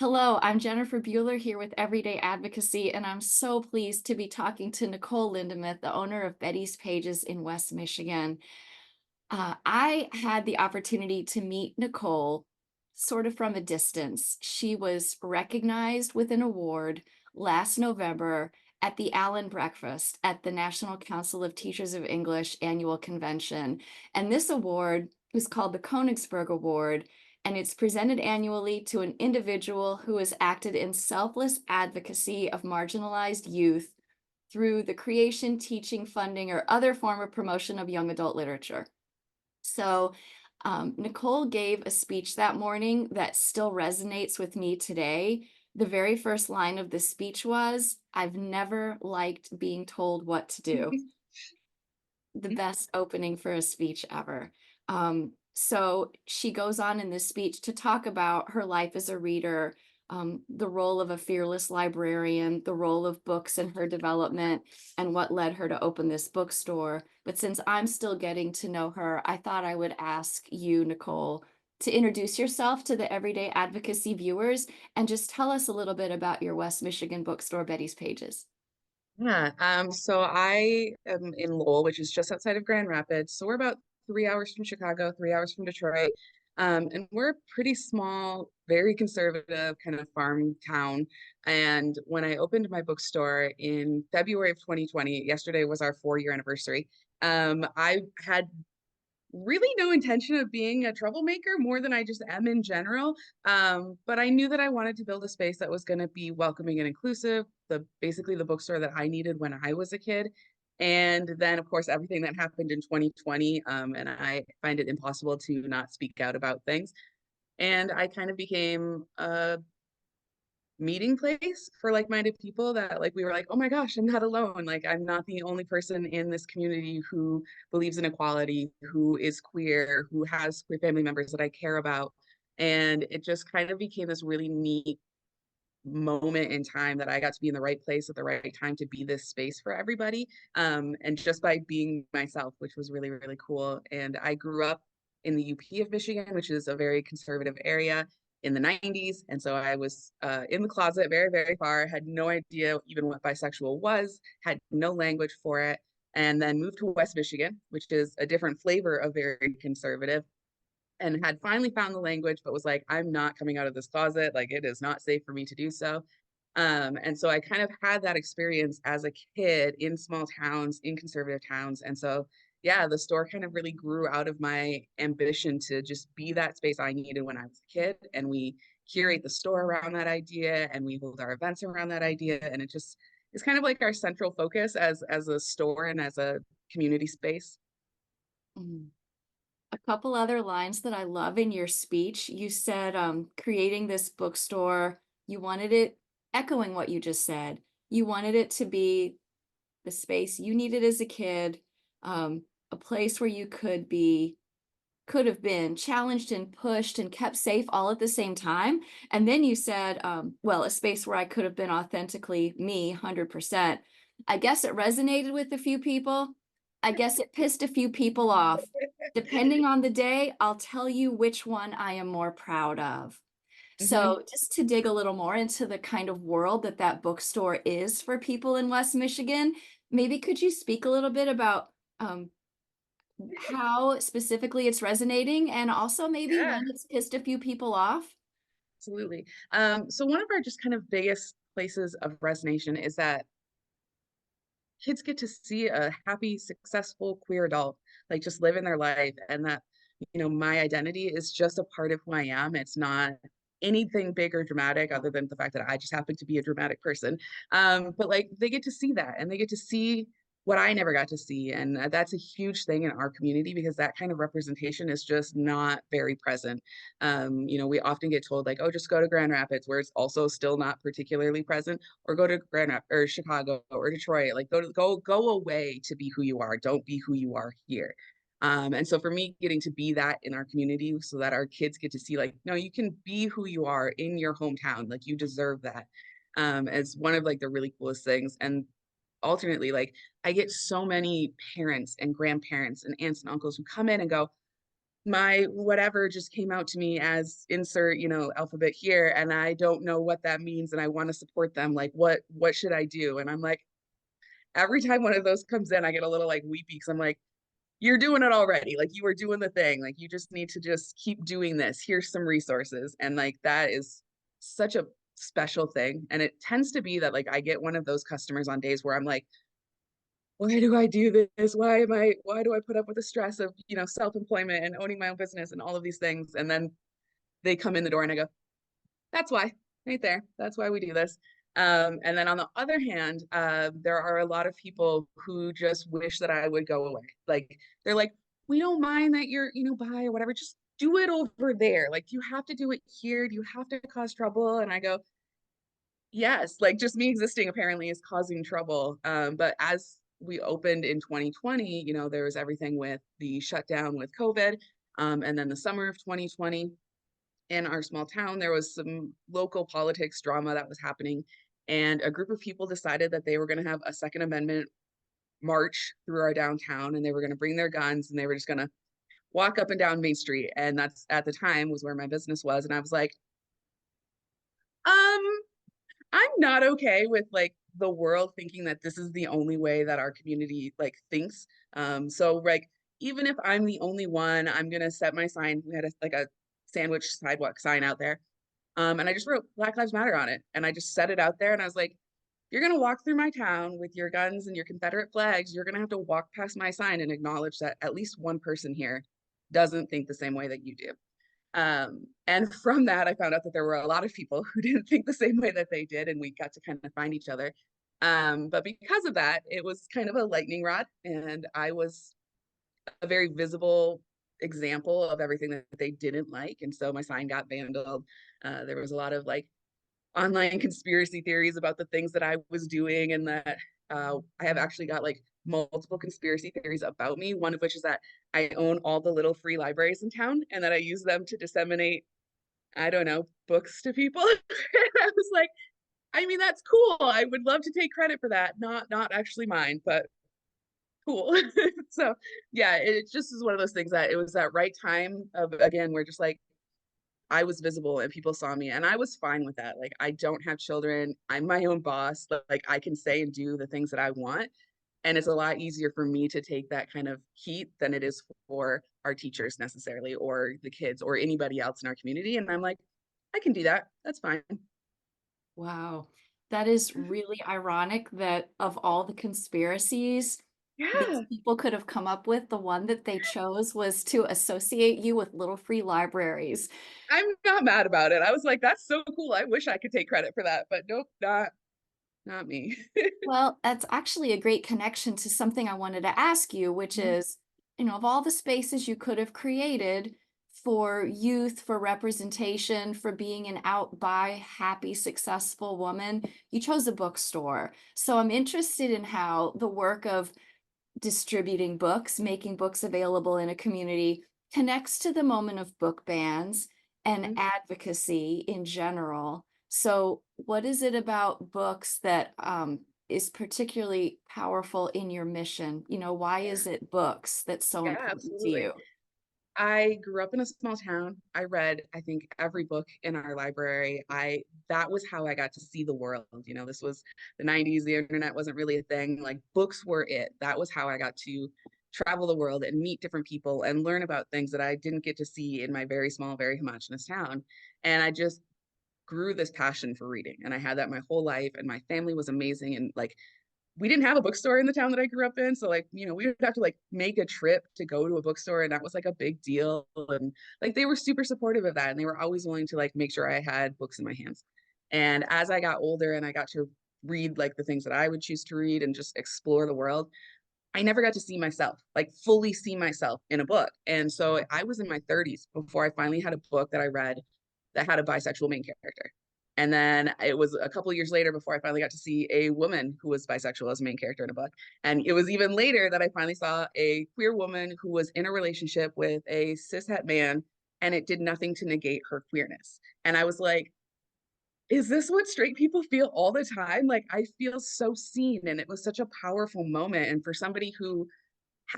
Hello, I'm Jennifer Buehler here with Everyday Advocacy, and I'm so pleased to be talking to Nicole Lintemuth, the owner of Bettie's Pages in West Michigan. I had the opportunity to meet Nicole sort of from a distance. She was recognized with an award last November at the Allen Breakfast at the National Council of Teachers of English annual convention. And this award is called the Königsberg Award, and it's presented annually to an individual who has acted in selfless advocacy of marginalized youth through the creation, teaching, funding, or other form of promotion of young adult literature. So Nicole gave a speech that morning that still resonates with me today. The very first line of the speech was, "I've never liked being told what to do." The best opening for a speech ever. So she goes on in this speech to talk about her life as a reader, the role of a fearless librarian, the role of books in her development, and what led her to open this bookstore. But since I'm still getting to know her, I thought I would ask you, Nicole, to introduce yourself to the Everyday Advocacy viewers and just tell us a little bit about your West Michigan bookstore, Betty's Pages. Yeah, so I am in Lowell, which is just outside of Grand Rapids. So we're about 3 hours from Chicago, 3 hours from Detroit. And we're a pretty small, very conservative kind of farm town. And when I opened my bookstore in February of 2020, yesterday was our 4-year anniversary. I had really no intention of being a troublemaker more than I just am in general. But I knew that I wanted to build a space that was going to be welcoming and inclusive, basically the bookstore that I needed when I was a kid. And then, of course, everything that happened in 2020, and I find it impossible to not speak out about things. And I kind of became a meeting place for like-minded people that like we were like, oh my gosh, I'm not alone. Like I'm not the only person in this community who believes in equality, who is queer, who has queer family members that I care about. And it just kind of became this really neat moment in time that I got to be in the right place at the right time to be this space for everybody. And just by being myself, which was really, really cool. And I grew up in the UP of Michigan, which is a very conservative area in the 90s. And so I was in the closet very, very far, had no idea even what bisexual was, had no language for it, and then moved to West Michigan, which is a different flavor of very conservative and had finally found the language, but was like, I'm not coming out of this closet. Like, it is not safe for me to do so. And so I kind of had that experience as a kid in small towns, in conservative towns. And so, yeah, the store kind of really grew out of my ambition to just be that space I needed when I was a kid. And we curate the store around that idea and we hold our events around that idea. And it just is kind of like our central focus as a store and as a community space. Mm. A couple other lines that I love in your speech. You said creating this bookstore, you wanted it echoing what you just said. You wanted it to be the space you needed as a kid, a place where you could have been challenged and pushed and kept safe all at the same time. And then you said, well, a space where I could have been authentically me, 100%. I guess it resonated with a few people. I guess it pissed a few people off. Depending on the day, I'll tell you which one I am more proud of. Mm-hmm. So, just to dig a little more into the kind of world that that bookstore is for people in West Michigan, maybe could you speak a little bit about um, how specifically it's resonating and also maybe Yeah. when it's pissed a few people off? Absolutely. So one of our just kind of biggest places of resonation is that kids get to see a happy, successful queer adult, like just living their life, and that, my identity is just a part of who I am. It's not anything big or dramatic other than the fact that I just happen to be a dramatic person. But like they get to see that and they get to see what I never got to see. And that's a huge thing in our community because that kind of representation is just not very present. We often get told like, oh, just go to Grand Rapids, where it's also still not particularly present, or go to Grand Rapids or Chicago or Detroit. Like go away to be who you are. Don't be who you are here. And so for me, getting to be that in our community so that our kids get to see like, no, you can be who you are in your hometown. Like you deserve that. As one of like the really coolest things. And alternately, like I get so many parents and grandparents and aunts and uncles who come in and go, my whatever just came out to me as insert, alphabet here, and I don't know what that means, and I want to support them. Like, what should I do? And I'm like, every time one of those comes in, I get a little like weepy because I'm like, you're doing it already. Like you are doing the thing. Like you just need to just keep doing this. Here's some resources. And like that is such a special thing. And it tends to be that like I get one of those customers on days where I'm like, why do I do this? Why do I put up with the stress of, self-employment and owning my own business and all of these things? And then they come in the door and I go, that's why, right there. That's why we do this. And then on the other hand, there are a lot of people who just wish that I would go away. Like they're like, we don't mind that you're, bi or whatever. Just do it over there. Like, do you have to do it here? Do you have to cause trouble? And I go, yes, like just me existing apparently is causing trouble. But as we opened in 2020, there was everything with the shutdown with COVID. And then the summer of 2020, in our small town, there was some local politics drama that was happening. And a group of people decided that they were going to have a Second Amendment march through our downtown, and they were going to bring their guns and they were just going to walk up and down Main Street. And that's at the time was where my business was. And I was like, um, I'm not okay with like the world thinking that this is the only way that our community like thinks. So like even if I'm the only one, I'm gonna set my sign. We had a sandwich sidewalk sign out there. And I just wrote Black Lives Matter on it. And I just set it out there. And I was like, you're going to walk through my town with your guns and your Confederate flags. You're going to have to walk past my sign and acknowledge that at least one person here doesn't think the same way that you do. And from that, I found out that there were a lot of people who didn't think the same way that they did. And we got to kind of find each other. But because of that, it was kind of a lightning rod. And I was a very visible example of everything that they didn't like. And so my sign got vandalized. There was a lot of like online conspiracy theories about the things that I was doing, and that I have actually got like multiple conspiracy theories about me. One of which is that I own all the little free libraries in town and that I use them to disseminate, I don't know, books to people. And I was like, I mean, that's cool. I would love to take credit for that. Not actually mine, but cool. So yeah, it just is one of those things that it was that right time of again, where just like I was visible and people saw me and I was fine with that. Like I don't have children. I'm my own boss. Like I can say and do the things that I want. And it's a lot easier for me to take that kind of heat than it is for our teachers necessarily or the kids or anybody else in our community. And I'm like, I can do that. That's fine. Wow. That is really ironic that of all the conspiracies these Yeah. people could have come up with, the one that they chose was to associate you with little free libraries. I'm not mad about it. I was like, that's so cool. I wish I could take credit for that, but nope, not me. Well, that's actually a great connection to something I wanted to ask you, which is, of all the spaces you could have created for youth, for representation, for being an out by happy, successful woman, you chose a bookstore. So I'm interested in how the work of distributing books, making books available in a community connects to the moment of book bans and advocacy in general. So, what is it about books that is particularly powerful in your mission? Why is it books that's so Yeah, important to absolutely. you? I grew up in a small town. I read, I think, every book in our library. I That was how I got to see the world. This was the 90s, the internet wasn't really a thing. Like books were it. That was how I got to travel the world and meet different people and learn about things that I didn't get to see in my very small, very homogenous town. And I just grew this passion for reading. And I had that my whole life, and my family was amazing. And like we didn't have a bookstore in the town that I grew up in. So like, we would have to like make a trip to go to a bookstore, and that was like a big deal. And like they were super supportive of that. And they were always willing to like make sure I had books in my hands. And as I got older and I got to read like the things that I would choose to read and just explore the world, I never got to see myself, like fully see myself in a book. And so I was in my 30s before I finally had a book that I read that had a bisexual main character. And then it was a couple of years later before I finally got to see a woman who was bisexual as a main character in a book. And it was even later that I finally saw a queer woman who was in a relationship with a cishet man, and it did nothing to negate her queerness. And I was like, is this what straight people feel all the time? Like, I feel so seen. And it was such a powerful moment. And for somebody who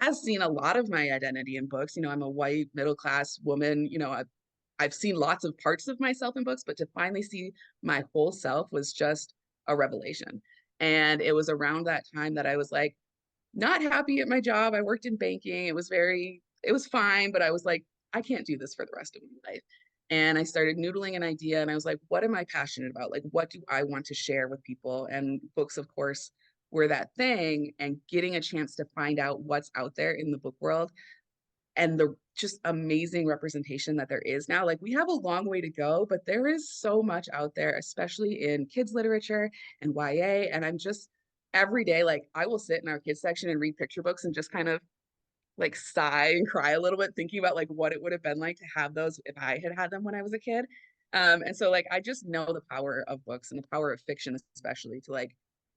has seen a lot of my identity in books. I'm a white middle class woman. I've seen lots of parts of myself in books, but to finally see my whole self was just a revelation. And it was around that time that I was like, not happy at my job. I worked in banking. It was fine, but I was like, I can't do this for the rest of my life. And I started noodling an idea and I was like, what am I passionate about? Like, what do I want to share with people? And books, of course, were that thing. And getting a chance to find out what's out there in the book world and the just amazing representation that there is now. Like, we have a long way to go, but there is so much out there, especially in kids literature and YA. And I'm just every day, like, I will sit in our kids section and read picture books and just kind of like sigh and cry a little bit, thinking about like what it would have been like to have those if I had had them when I was a kid. And so like I just know the power of books and the power of fiction, especially to like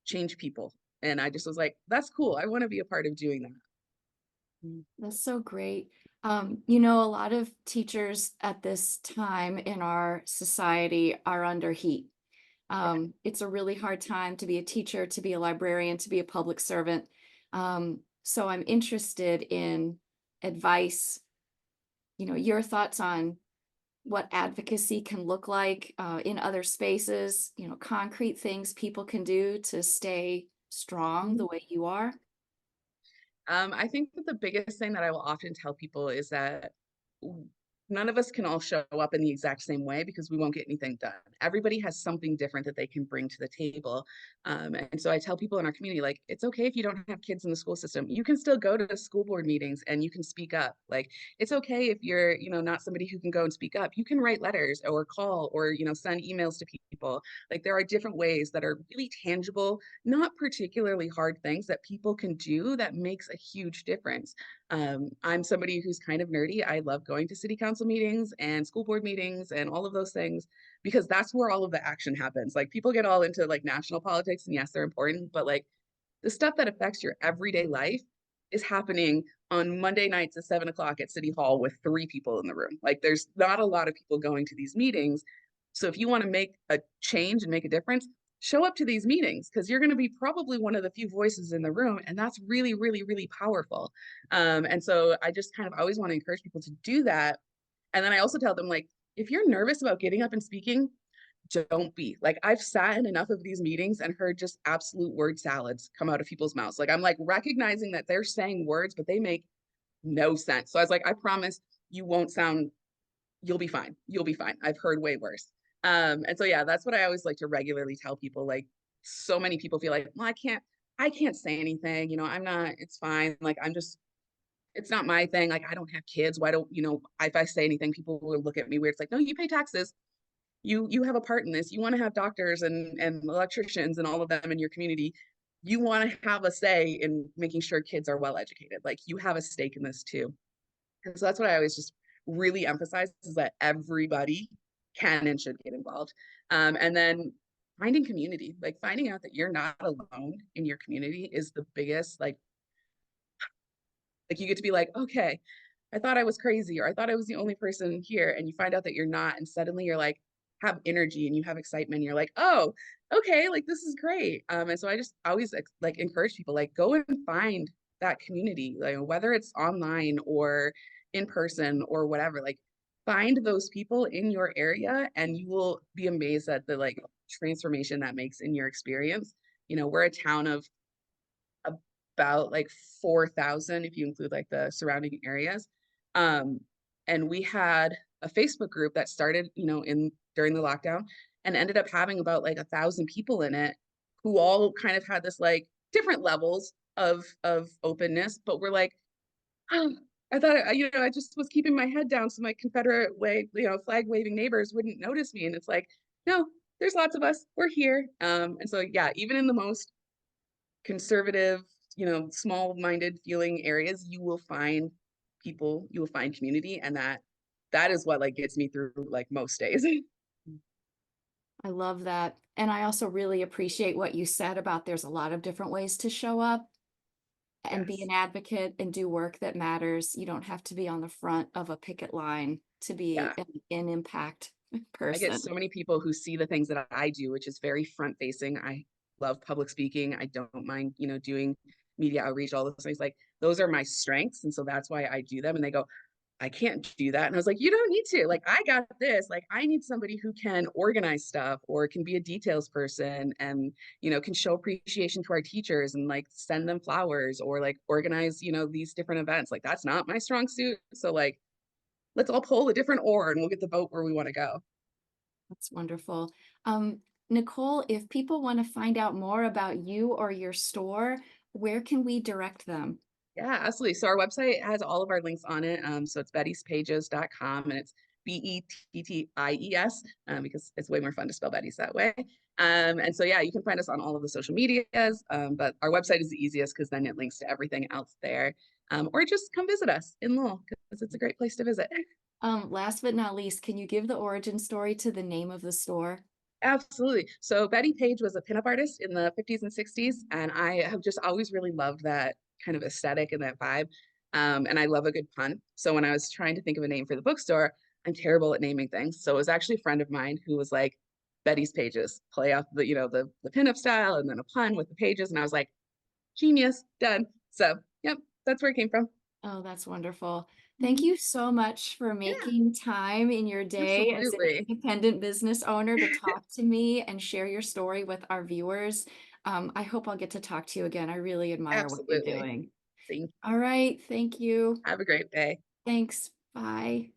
change people. And I just was like, that's cool. I want to be a part of doing that. That's so great. A lot of teachers at this time in our society are under heat. Yeah. It's a really hard time to be a teacher, to be a librarian, to be a public servant. So I'm interested in advice, your thoughts on what advocacy can look like in other spaces, concrete things people can do to stay strong the way you are. I think that the biggest thing that I will often tell people is that none of us can all show up in the exact same way because we won't get anything done. Everybody has something different that they can bring to the table. And so I tell people in our community, like, it's okay if you don't have kids in the school system. You can still go to school board meetings and you can speak up. Like, it's okay if you're, not somebody who can go and speak up. You can write letters or call or, send emails to people. Like, there are different ways that are really tangible, not particularly hard things that people can do that makes a huge difference. I'm somebody who's kind of nerdy. I love going to city council meetings and school board meetings and all of those things because that's where all of the action happens. Like, people get all into like national politics, and yes, they're important, but like the stuff that affects your everyday life is happening on Monday nights at 7 o'clock at City Hall with 3 people in the room. Like, there's not a lot of people going to these meetings. So if you want to make a change and make a difference, show up to these meetings because you're going to be probably one of the few voices in the room. And that's really, really, really powerful. And so I just kind of always want to encourage people to do that. And then I also tell them, like, if you're nervous about getting up and speaking, don't be. Like, I've sat in enough of these meetings and heard just absolute word salads come out of people's mouths. Like, I'm like recognizing that they're saying words, but they make no sense. So I was like, I promise you won't sound, you'll be fine. You'll be fine. I've heard way worse. And so yeah, that's what I always like to regularly tell people. Like, so many people feel like, well, I can't say anything, I'm not, it's fine. Like, it's not my thing. Like, I don't have kids. Why don't, if I say anything, people will look at me weird. It's like, no, you pay taxes. You have a part in this. You want to have doctors and electricians and all of them in your community. You want to have a say in making sure kids are well educated. Like, you have a stake in this too. And so that's what I always just really emphasize is that everybody can and should get involved. And then finding community, like finding out that you're not alone in your community is the biggest, like you get to be like, okay, I thought I was crazy or I thought I was the only person here. And you find out that you're not. And suddenly you're like, have energy and you have excitement. And you're like, oh, okay, like this is great. And so I just always like encourage people, like, go and find that community, like whether it's online or in person or whatever, like find those people in your area and you will be amazed at the like transformation that makes in your experience. We're a town of about like 4,000 if you include like the surrounding areas. Um, and we had a Facebook group that started, in during the lockdown and ended up having about like 1,000 people in it who all kind of had this like different levels of openness, but we're like, oh, I thought, I just was keeping my head down so my Confederate flag waving neighbors wouldn't notice me. And it's like, no, there's lots of us. We're here. And so, yeah, even in the most conservative, small-minded feeling areas, you will find people, you will find community, and that is what like gets me through like most days. I love that. And I also really appreciate what you said about there's a lot of different ways to show up and be Yes. an advocate and do work that matters. You don't have to be on the front of a picket line to be Yeah. an impact I get person. so many people who see the things that I do, which is very front facing. I love public speaking. I don't mind, doing media outreach, all those things. Like, those are my strengths. And so that's why I do them. And they go, I can't do that. And I was like, you don't need to. Like, I got this. Like, I need somebody who can organize stuff or can be a details person and, can show appreciation to our teachers and like send them flowers or like organize, these different events. Like, that's not my strong suit. So, like, let's all pull a different oar and we'll get the boat where we want to go. That's wonderful. Um, Nicole, if people want to find out more about you or your store, where can we direct them? Yeah, absolutely. So our website has all of our links on it. So it's bettiespages.com and it's Betties, because it's way more fun to spell Betty's that way. And so, yeah, you can find us on all of the social medias, but our website is the easiest because then it links to everything else there. Or just come visit us in Lowell because it's a great place to visit. Last but not least, can you give the origin story to the name of the store? Absolutely. So Bettie Page was a pinup artist in the 50s and 60s, and I have just always really loved that kind of aesthetic and that vibe. And I love a good pun. So when I was trying to think of a name for the bookstore, I'm terrible at naming things. So it was actually a friend of mine who was like, Betty's Pages, play off the pinup style and then a pun with the pages. And I was like, genius, done. So yep, that's where it came from. Oh, that's wonderful. Thank Mhm. you so much for Yeah, making time in your day as an absolutely. independent business owner to talk to me and share your story with our viewers. I hope I'll get to talk to you again. I really admire what you're Absolutely. doing. Thank you. All right. Thank you. Have a great day. Thanks. Bye.